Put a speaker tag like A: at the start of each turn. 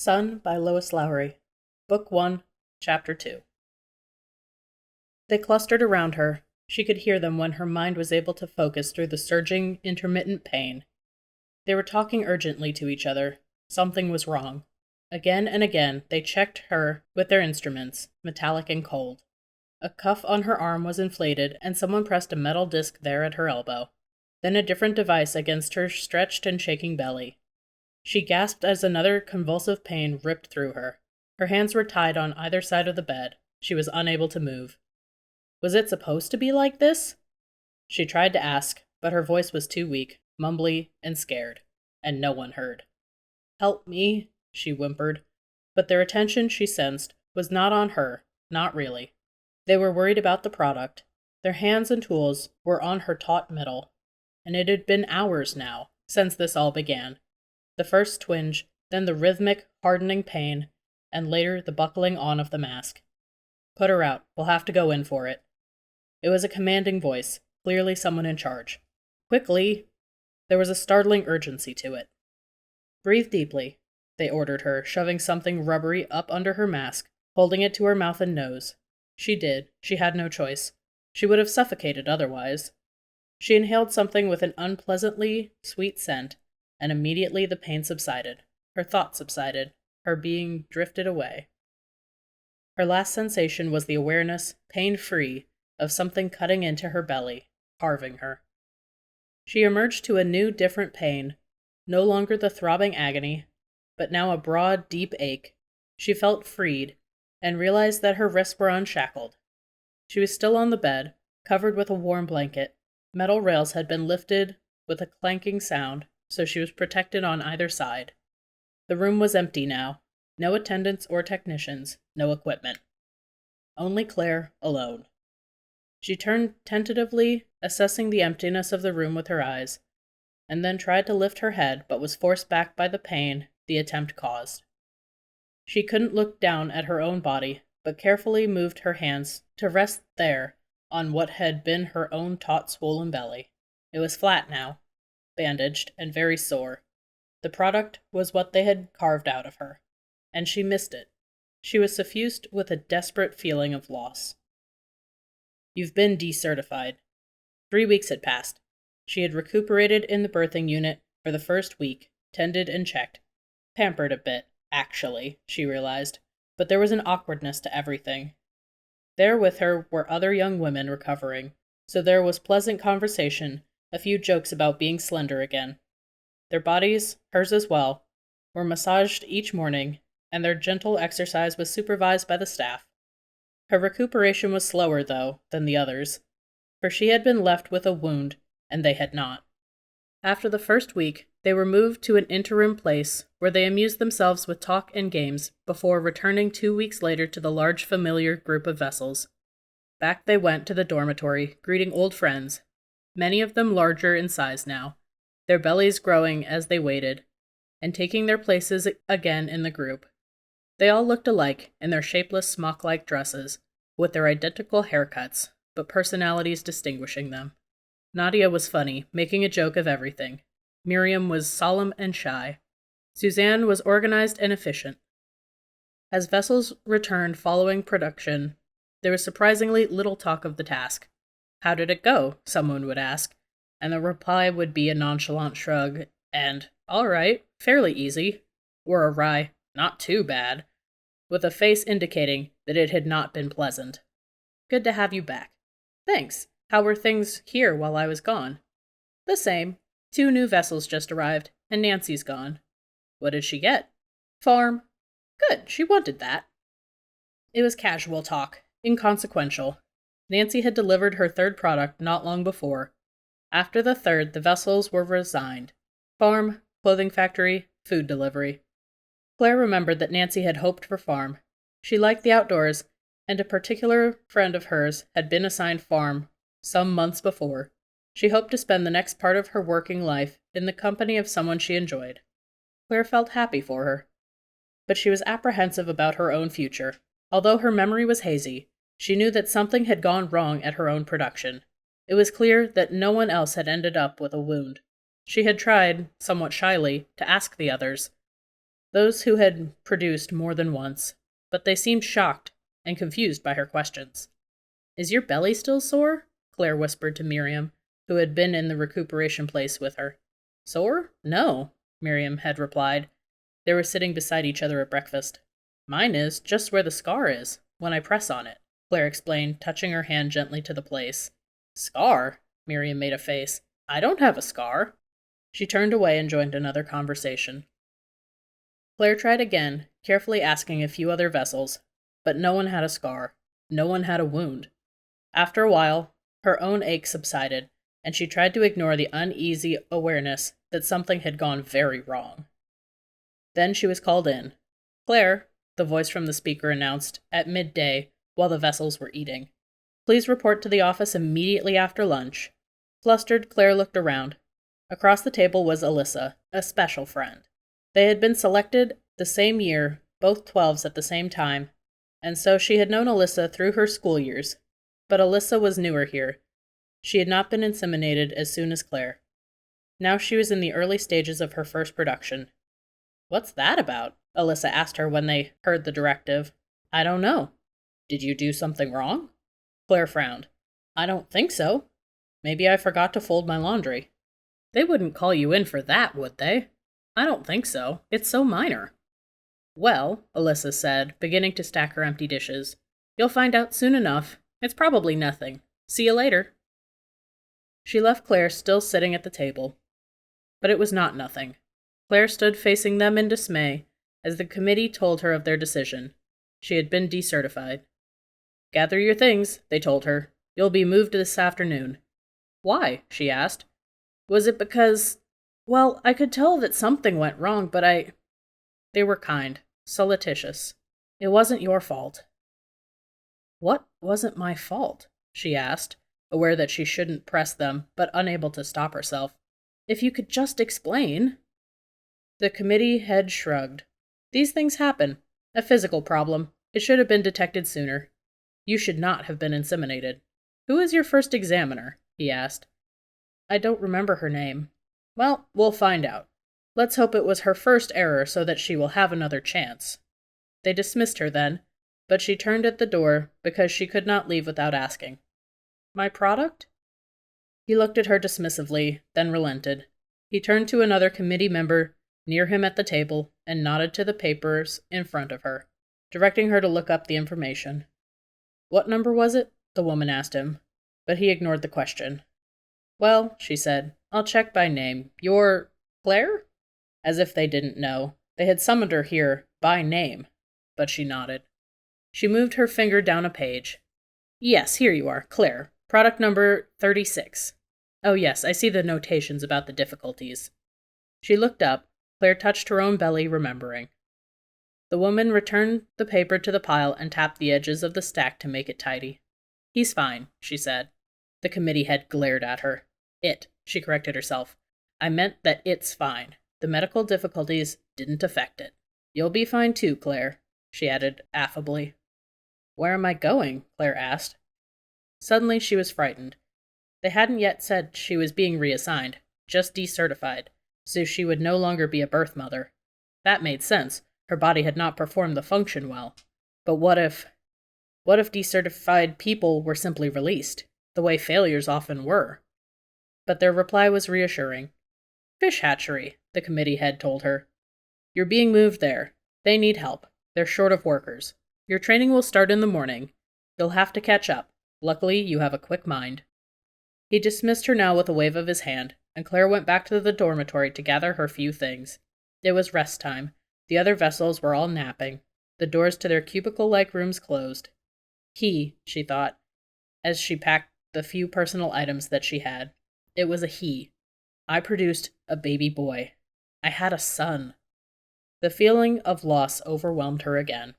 A: Sun by Lois Lowry. Book 1, Chapter 2. They clustered around her. She could hear them when her mind was able to focus through the surging, intermittent pain. They were talking urgently to each other. Something was wrong. Again and again, they checked her with their instruments, metallic and cold. A cuff on her arm was inflated, and someone pressed a metal disc there at her elbow. Then a different device against her stretched and shaking belly. She gasped as another convulsive pain ripped through her. Her hands were tied on either side of the bed. She was unable to move. Was it supposed to be like this? She tried to ask, but her voice was too weak, mumbly, and scared, and no one heard. "Help me," she whimpered, but their attention, she sensed, was not on her, not really. They were worried about the product. Their hands and tools were on her taut metal, and it had been hours now since this all began. The first twinge, then the rhythmic, hardening pain, and later the buckling on of the mask. "Put her out. We'll have to go in for it." It was a commanding voice, clearly someone in charge. "Quickly!" There was a startling urgency to it. "Breathe deeply," they ordered her, shoving something rubbery up under her mask, holding it to her mouth and nose. She did. She had no choice. She would have suffocated otherwise. She inhaled something with an unpleasantly sweet scent, and immediately the pain subsided. Her thoughts subsided. Her being drifted away. Her last sensation was the awareness, pain-free, of something cutting into her belly, carving her. She emerged to a new, different pain, no longer the throbbing agony, but now a broad, deep ache. She felt freed, and realized that her wrists were unshackled. She was still on the bed, covered with a warm blanket. Metal rails had been lifted with a clanking sound, so she was protected on either side. The room was empty now. No attendants or technicians, no equipment. Only Claire, alone. She turned tentatively, assessing the emptiness of the room with her eyes, and then tried to lift her head, but was forced back by the pain the attempt caused. She couldn't look down at her own body, but carefully moved her hands to rest there on what had been her own taut, swollen belly. It was flat now, bandaged, and very sore. The product was what they had carved out of her, and she missed it. She was suffused with a desperate feeling of loss. "You've been decertified." 3 weeks had passed. She had recuperated in the birthing unit for the first week, tended and checked. Pampered a bit, actually, she realized, but there was an awkwardness to everything. There with her were other young women recovering, so there was pleasant conversation, a few jokes about being slender again. Their bodies, hers as well, were massaged each morning, and their gentle exercise was supervised by the staff. Her recuperation was slower, though, than the others, for she had been left with a wound, and they had not. After the first week, they were moved to an interim place where they amused themselves with talk and games before returning 2 weeks later to the large familiar group of vessels. Back they went to the dormitory, greeting old friends, many of them larger in size now, their bellies growing as they waited, and taking their places again in the group. They all looked alike in their shapeless smock-like dresses, with their identical haircuts, but personalities distinguishing them. Nadia was funny, making a joke of everything. Miriam was solemn and shy. Suzanne was organized and efficient. As vessels returned following production, there was surprisingly little talk of the task. "How did it go?" someone would ask, and the reply would be a nonchalant shrug, and, "All right, fairly easy," or a wry, "Not too bad," with a face indicating that it had not been pleasant. "Good to have you back." "Thanks. How were things here while I was gone?" "The same. 2 new vessels just arrived, and Nancy's gone." "What did she get?" "Farm." "Good, she wanted that." It was casual talk, inconsequential. Nancy had delivered her 3rd product not long before. After the 3rd, the vessels were resigned. Farm, clothing factory, food delivery. Claire remembered that Nancy had hoped for farm. She liked the outdoors, and a particular friend of hers had been assigned farm some months before. She hoped to spend the next part of her working life in the company of someone she enjoyed. Claire felt happy for her. But she was apprehensive about her own future. Although her memory was hazy, she knew that something had gone wrong at her own production. It was clear that no one else had ended up with a wound. She had tried, somewhat shyly, to ask the others. those who had produced more than once, but they seemed shocked and confused by her questions. "Is your belly still sore?" Claire whispered to Miriam, who had been in the recuperation place with her. "Sore? No," Miriam had replied. They were sitting beside each other at breakfast. "Mine is just where the scar is, when I press on it," Claire explained, touching her hand gently to the place. "Scar?" Miriam made a face. "I don't have a scar." She turned away and joined another conversation. Claire tried again, carefully asking a few other vessels, but no one had a scar. No one had a wound. After a while, her own ache subsided, and she tried to ignore the uneasy awareness that something had gone very wrong. Then she was called in. "Claire," the voice from the speaker announced, at midday, while the vessels were eating. "Please report to the office immediately after lunch." Flustered, Claire looked around. Across the table was Alyssa, a special friend. They had been selected the same year, both 12s at the same time, and so she had known Alyssa through her school years. But Alyssa was newer here. She had not been inseminated as soon as Claire. Now she was in the early stages of her first production. "What's that about?" Alyssa asked her when they heard the directive. "I don't know." "Did you do something wrong?" Claire frowned. "I don't think so. Maybe I forgot to fold my laundry." "They wouldn't call you in for that, would they?" "I don't think so. It's so minor." "Well," Alyssa said, beginning to stack her empty dishes, "you'll find out soon enough. It's probably nothing. See you later." She left Claire still sitting at the table. But it was not nothing. Claire stood facing them in dismay as the committee told her of their decision. She had been decertified. "Gather your things," they told her. "You'll be moved this afternoon." "Why?" she asked. "Was it because... Well, I could tell that something went wrong, but They were kind, solicitous. "It wasn't your fault." "What wasn't my fault?" she asked, aware that she shouldn't press them, but unable to stop herself. "If you could just explain." The committee head shrugged. "These things happen. A physical problem. It should have been detected sooner. You should not have been inseminated." "Who is your first examiner?" he asked. "I don't remember her name." "Well, we'll find out. Let's hope it was her first error so that she will have another chance." They dismissed her then, but she turned at the door because she could not leave without asking. "My product?" He looked at her dismissively, then relented. He turned to another committee member near him at the table and nodded to the papers in front of her, directing her to look up the information. "What number was it?" the woman asked him, but he ignored the question. "Well," she said, "I'll check by name. You're Claire?" As if they didn't know. They had summoned her here by name, but she nodded. She moved her finger down a page. "Yes, here you are, Claire. Product number 36. Oh yes, I see the notations about the difficulties." She looked up. Claire touched her own belly, remembering. The woman returned the paper to the pile and tapped the edges of the stack to make it tidy. "He's fine," she said. The committee head glared at her. She corrected herself. "I meant that it's fine. The medical difficulties didn't affect it." "You'll be fine too, Claire," she added affably. "Where am I going?" Claire asked. Suddenly she was frightened. They hadn't yet said she was being reassigned, just decertified, so she would no longer be a birth mother. That made sense. Her body had not performed the function well. But what if decertified people were simply released, the way failures often were? But their reply was reassuring. "Fish hatchery," the committee head told her. "You're being moved there. They need help. They're short of workers. Your training will start in the morning. You'll have to catch up. Luckily, you have a quick mind." He dismissed her now with a wave of his hand, and Claire went back to the dormitory to gather her few things. It was rest time. The other vessels were all napping, the doors to their cubicle-like rooms closed. She thought, as she packed the few personal items that she had. It was a he. I produced a baby boy. I had a son. The feeling of loss overwhelmed her again.